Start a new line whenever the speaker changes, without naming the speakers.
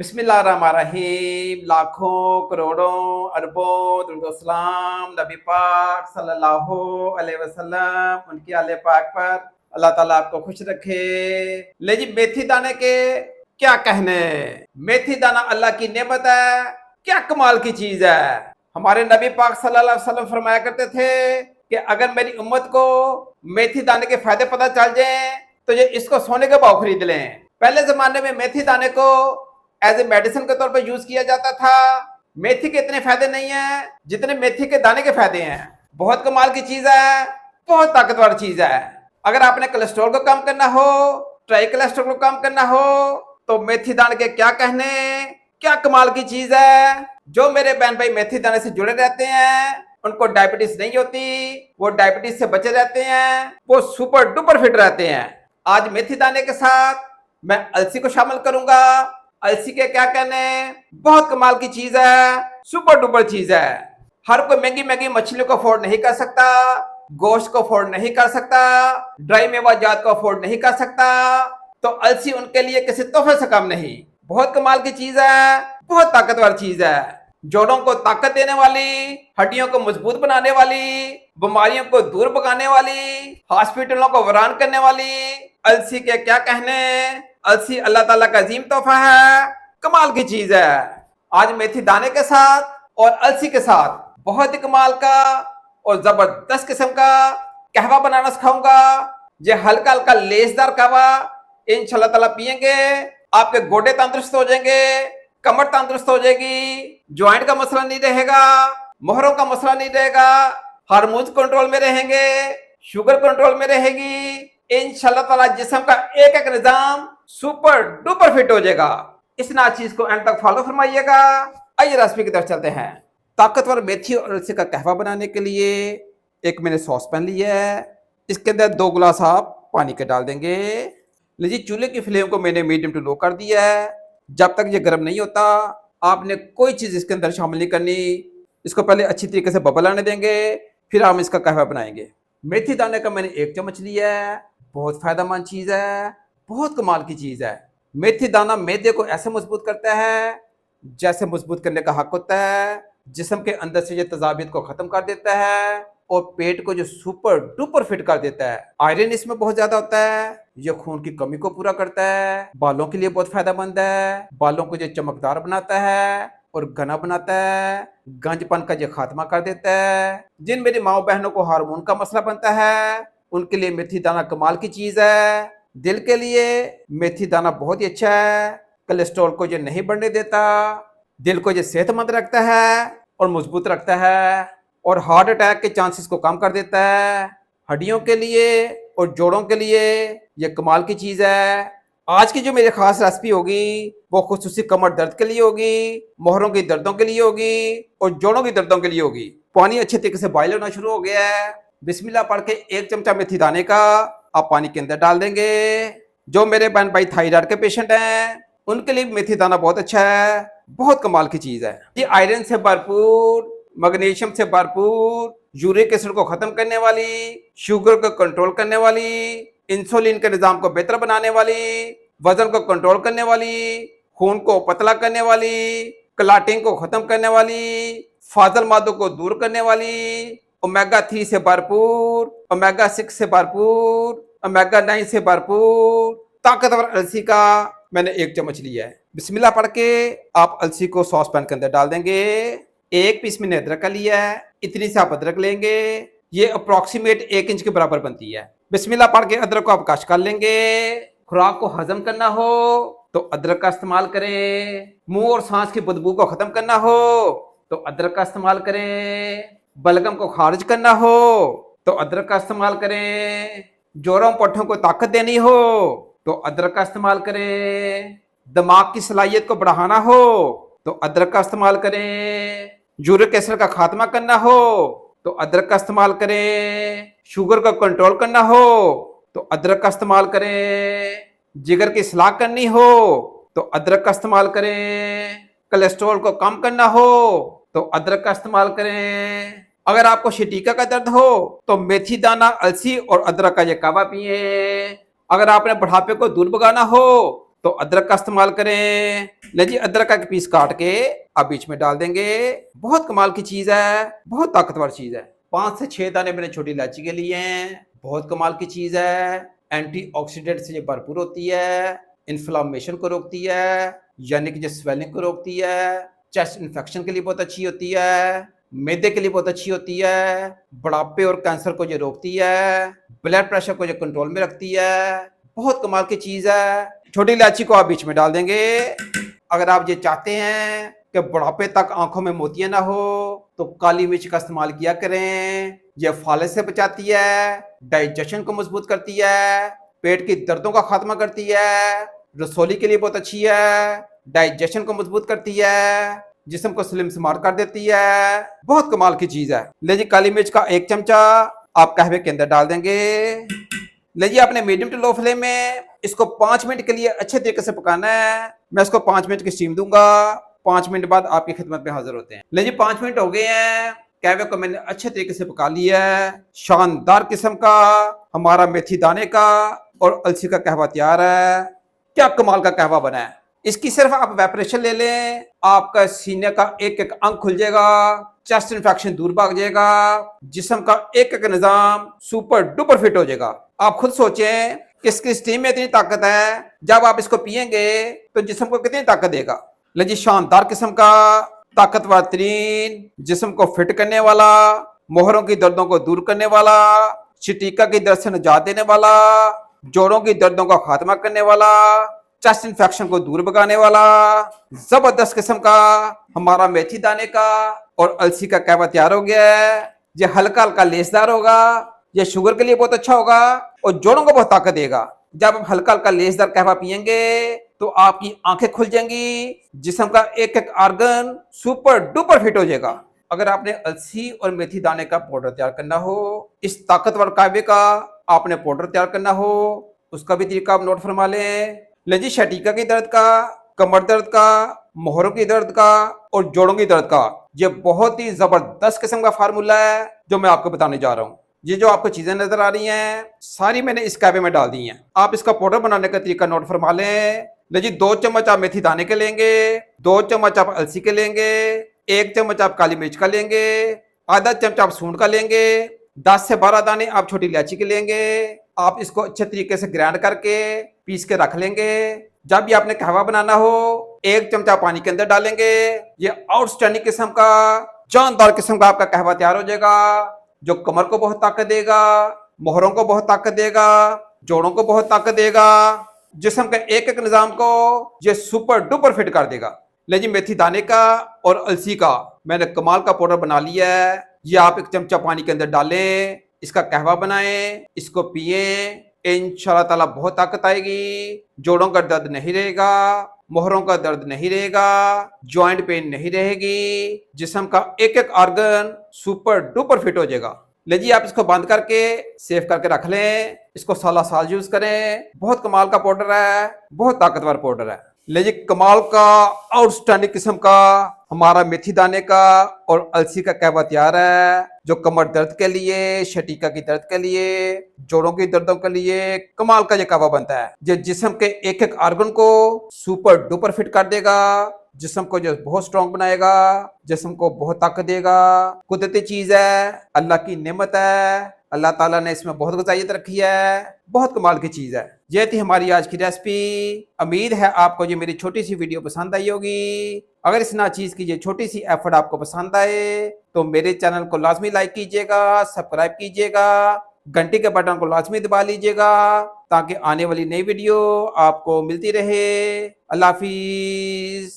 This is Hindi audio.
बिस्मिल्लाहिर्रहमानिर्रहीम। लाखों करोड़ों अरबों दुरूद सलाम नबी पाक सल्लल्लाहु अलैहि वसल्लम उनकी आले पाक पर। अल्लाह ताला आपको खुश रखे। ले जी, मेथी दाने के क्या कहने। मेथी दाना अल्लाह की नेमत है, क्या कमाल की चीज है। हमारे नबी पाक सल्लल्लाहु अलैहि वसल्लम फरमाया करते थे कि अगर मेरी उम्मत को मेथी दाने के फायदे पता चल जाए तो ये इसको सोने के भाव खरीद लें। पहले जमाने में मेथी दाने को एज ए मेडिसिन के तौर पर यूज किया जाता था। मेथी के इतने फायदे नहीं है जितने मेथी के दाने के फायदे हैं। बहुत कमाल की चीज है, बहुत ताकतवर चीज है। अगर आपने कोलेस्ट्रॉल को कम करना हो, ट्राई कोलेस्ट्रॉल को कम करना हो, तो मेथी दाने के क्या कहने, क्या कमाल की चीज है। जो मेरे बहन भाई मेथी दाने से जुड़े रहते हैं उनको डायबिटीज नहीं होती, वो डायबिटीज से बचे रहते हैं, वो सुपर डुपर फिट रहते हैं। आज मेथी दाने के साथ मैं अलसी को शामिल करूंगा। अलसी के क्या कहने, बहुत कमाल की चीज है, सुपर डुपर चीज है। हर कोई महंगी महंगी मछलियों को अफोर्ड नहीं कर सकता, गोश्त को अफोर्ड नहीं कर सकता, ड्राई मेवा जात को अफोर्ड नहीं कर सकता, तो अलसी उनके लिए किसी तोहफे से कम नहीं। बहुत कमाल की चीज है, बहुत ताकतवर चीज है। जोड़ों को ताकत देने वाली, हड्डियों को मजबूत बनाने वाली, बीमारियों को दूर भगाने वाली, हॉस्पिटलों को वीरान करने वाली अलसी के क्या कहने। अलसी अल्लाह ताला का अजीम तोहफा है, कमाल की चीज है। आज मेथी दाने के साथ और अलसी के साथ बहुत ही कमाल का और जबरदस्त किस्म का कहवा बनाना सिखाऊंगा। ये हल्का हल्का लेसदार कहवा इंशाल्लाह ताला पियेंगे, आपके गोडे तंदुरुस्त हो जाएंगे, कमर तंदुरुस्त हो जाएगी, ज्वाइंट का मसला नहीं रहेगा, मोहरों का मसला नहीं रहेगा, हार्मोन्स कंट्रोल में रहेंगे, शुगर कंट्रोल में रहेगी। इंशाल्लाह ताला जिस्म का एक एक निजाम सुपर डुपर फिट हो जाएगा। इस ना चीज को एंड तक फॉलो फरमाइएगा। आइए रेसिपी की तरफ चलते हैं। ताकतवर मेथी और अलसी का कहवा बनाने के लिए एक मैंने सॉस पैन लिया है, इसके अंदर 2 गिलास आप पानी के डाल देंगे। लीजिए, चूल्हे की फ्लेम को मैंने मीडियम टू लो कर दिया है। जब तक ये गर्म नहीं होता आपने कोई चीज इसके अंदर शामिल नहीं करनी। इसको पहले अच्छी तरीके से बबल आने देंगे, फिर हम इसका कहवा बनाएंगे। मेथी दाने का मैंने 1 चम्मच लिया है, बहुत फायदेमंद चीज है, बहुत कमाल की चीज है। मेथी दाना मैदे को ऐसे मजबूत करता है जैसे मजबूत करने का हक होता है। जिस्म के अंदर से ये तजाबियत को खत्म कर देता है और पेट को जो सुपर डुपर फिट कर देता है। आयरन इसमें बहुत ज्यादा होता है, ये खून की कमी को पूरा करता है, बालों के लिए बहुत फायदेमंद है, बालों को जो चमकदार बनाता है और घना बनाता है, गंजपन का ये खात्मा कर देता है। जिन मेरी माओ बहनों को हार्मोन का मसला बनता है उनके लिए मेथी दाना कमाल की चीज है। दिल के लिए मेथी दाना बहुत ही अच्छा है, कोलेस्ट्रॉल को ये नहीं बढ़ने देता, दिल को ये सेहतमंद रखता है और मजबूत रखता है, और हार्ट अटैक के चांसेस को कम कर देता है। हड्डियों के लिए और जोड़ों के लिए ये कमाल की चीज है। आज की जो मेरी खास रेसिपी होगी वो खुसूसी कमर दर्द के लिए होगी, मोहरों की दर्दों के लिए होगी और जोड़ों की दर्दों के लिए होगी। पानी अच्छे तरीके से बॉयल होना शुरू हो गया है। बिस्मिल्लाह पढ़ के 1 चमचा मेथी दाने का आप पानी के अंदर डाल देंगे। जो मेरे बहन भाई थायराइड के पेशेंट हैं उनके लिए मेथी दाना बहुत अच्छा है, बहुत कमाल की चीज है। ये आयरन से भरपूर, मैग्नीशियम से भरपूर, यूरिक एसिड को खत्म करने वाली, शुगर को कंट्रोल करने वाली, इंसुलिन के निजाम को बेहतर बनाने वाली, वजन को कंट्रोल करने वाली, खून को पतला करने वाली, क्लॉटिंग को खत्म करने वाली, फाजल मादों को दूर करने वाली, ओमेगा 3 से भरपूर, ओमेगा 6 से भरपूर, ओमेगा 9 से भरपूर ताकतवर अलसी का मैंने 1 चम्मच लिया है। बिस्मिल्लाह पढ़ के आप अलसी को सॉस पैन के अंदर डाल देंगे। 1 पीस मैंने अदरक का लिया है, इतनी से आप अदरक लेंगे, ये अप्रोक्सीमेट 1 इंच के बराबर बनती है। बिस्मिल्लाह पढ़ के अदरक को आप कश कर लेंगे। खुराक को हजम करना हो तो अदरक का इस्तेमाल करें, मुंह और सांस की बदबू को खत्म करना हो तो अदरक का इस्तेमाल करें, बलगम को खारिज करना हो तो अदरक का इस्तेमाल करें, जोड़ों पट्ठों को ताकत देनी हो तो अदरक का इस्तेमाल करें, दिमाग की सलाहियत को बढ़ाना हो तो अदरक का इस्तेमाल करें, यूरिक एसिड का खात्मा करना हो तो अदरक का इस्तेमाल करें, शुगर को कंट्रोल करना हो तो अदरक का इस्तेमाल करें, जिगर की इस्लाह करनी हो तो अदरक का इस्तेमाल करें, कोलेस्ट्रॉल को कम करना हो तो अदरक का इस्तेमाल करें। अगर आपको शटीका का दर्द हो तो मेथी दाना, अलसी और अदरक का ये कहवा पिए। अगर आपने बुढ़ापे को दूर भगाना हो तो अदरक का इस्तेमाल करें। ले जी अदरक का एक पीस काट के आप बीच में डाल देंगे। बहुत कमाल की चीज है, बहुत ताकतवर चीज है। 5 से 6 दाने मैंने छोटी इलायची के लिए हैं। बहुत कमाल की चीज है, एंटीऑक्सीडेंट से ये भरपूर होती है, इन्फ्लामेशन को रोकती है, यानी कि जो स्वेलिंग को रोकती है, चेस्ट इन्फेक्शन के लिए बहुत अच्छी होती है, मैदे के लिए बहुत अच्छी होती है, बुढ़ापे और कैंसर को ये रोकती है, ब्लड प्रेशर को ये कंट्रोल में रखती है। बहुत कमाल की चीज है। छोटी इलायची को आप बीच में डाल देंगे। अगर आप ये चाहते हैं कि बुढ़ापे तक आंखों में मोतियां ना हो तो काली मिर्च का इस्तेमाल किया करें। यह फालिज से बचाती है, डाइजेशन को मजबूत करती है, पेट की दर्दों का खात्मा करती है, रसोली के लिए बहुत अच्छी है, डाइजेशन को मजबूत करती है, जिस्म को स्लिम स्मार्ट कर देती है। बहुत कमाल की चीज है। ले जी काली मिर्च का 1 चमचा आप कहवे के अंदर डाल देंगे। ले जी आपने मीडियम टू लो फ्लेम में इसको 5 मिनट के लिए अच्छे तरीके से पकाना है। मैं इसको 5 मिनट की स्टीम दूंगा। 5 मिनट बाद आपकी खिदमत में हाजिर होते हैं। ले जी 5 मिनट हो गए हैं। कहवे को मैंने अच्छे तरीके से पका लिया है। शानदार किस्म का हमारा मेथी दाने का और अलसी का कहवा तैयार है। क्या कमाल का कहवा बना है। इसकी सिर्फ आप वेपरेशन ले लें, आपका सीने का एक एक अंग खुल जाएगा, चेस्ट इन्फेक्शन दूर भाग जाएगा, जिस्म का एक एक निजाम सुपर डुपर फिट हो जाएगा। आप खुद सोचें कि इसकी स्टीम में इतनी ताकत है, जब आप इसको पियेंगे तो जिस्म को कितनी ताकत देगा। लीजिए शानदार किस्म का ताकतवर तरीन, जिस्म को फिट करने वाला, मोहरों की दर्दों को दूर करने वाला, शटीका की दर्द से निजात देने वाला, जोड़ों की दर्दों का खात्मा करने वाला, चेस्ट इन्फेक्शन को दूर भगाने वाला जबरदस्त किस्म का हमारा मेथी दाने का और अलसी का कहवा तैयार हो गया है। ये हल्का हल्का लेसदार होगा, ये शुगर के लिए बहुत अच्छा होगा और जोड़ों को बहुत ताकत देगा। जब आप हल्का हल्का लेसदार कहवा पियेंगे तो आपकी आंखें खुल जाएंगी, जिस्म का एक एक आर्गन सुपर डुपर फिट हो जाएगा। अगर आपने अलसी और मेथी दाने का पाउडर तैयार करना हो, इस ताकतवर कहवे का आपने पाउडर तैयार करना हो, उसका भी तरीका आप नोट फरमा लें। जी शटीका की दर्द का, कमर दर्द का, मोहरों की दर्द का और जोड़ों की दर्द का ये बहुत ही जबरदस्त किस्म का फार्मूला है जो मैं आपको बताने जा रहा हूँ। ये जो आपको चीजें नजर आ रही हैं सारी मैंने इस कहवे में डाल दी हैं। आप इसका पाउडर बनाने का तरीका नोट फरमा लें। जी 2 चम्मच आप मेथी दाने के लेंगे, 2 चम्मच आप अलसी के लेंगे, 1 चम्मच आप काली मिर्च का लेंगे, आधा चम्मच आप सूंड का लेंगे, 10 से 12 दाने आप छोटी इलायची के लेंगे। आप इसको अच्छे तरीके से ग्राइंड करके पीस के रख लेंगे। जब भी आपने कहवा बनाना हो 1 चमचा पानी के अंदर डालेंगे। ये आउटस्टैंडिंग किस्म का जानदार किस्म का आपका कहवा तैयार हो जाएगा, जो कमर को बहुत ताकत देगा, मोहरों को बहुत ताकत देगा, जोड़ों को बहुत ताकत देगा, जिस्म के एक एक निजाम को ये सुपर डुपर फिट कर देगा। जी मेथी दाने का और अलसी का मैंने कमाल का पाउडर बना लिया है। ये आप 1 चमचा पानी के अंदर डालें, इसका कहवा बनाएं, इसको पिए, इंशाल्लाह ताला बहुत ताकत आएगी। जोड़ों का दर्द नहीं रहेगा, मोहरों का दर्द नहीं रहेगा, जॉइंट पेन नहीं रहेगी, जिस्म का एक एक आर्गन सुपर डुपर फिट हो जाएगा। जी आप इसको बंद करके सेव करके रख लें, इसको साल साल यूज करें। बहुत कमाल का पाउडर है, बहुत ताकतवर पाउडर है। जी कमाल का आउटस्टैंडिंग किस्म का हमारा मेथी दाने का और अलसी का कहवा तैयार है, जो कमर दर्द के लिए, शटीका की दर्द के लिए, जोड़ों की दर्दों के लिए कमाल का ये कहवा बनता है। ये जिस्म के एक एक आर्गन को सुपर डुपर फिट कर देगा, जिस्म को जो बहुत स्ट्रॉन्ग बनाएगा, जिस्म को बहुत ताकत देगा। कुदरती चीज है, अल्लाह की नेमत है, अल्लाह ताला ने इसमें बहुत ग़िज़ाइयत रखी है, बहुत कमाल की चीज है। ये थी हमारी आज की रेसिपी। उम्मीद है आपको ये मेरी छोटी सी वीडियो पसंद आई होगी। अगर इस नाचीज की ये छोटी सी एफर्ट आपको पसंद आए तो मेरे चैनल को लाजमी लाइक कीजिएगा, सब्सक्राइब कीजिएगा, घंटी के बटन को लाजमी दबा लीजिएगा ताकि आने वाली नई वीडियो आपको मिलती रहे। अल्लाह हाफिज।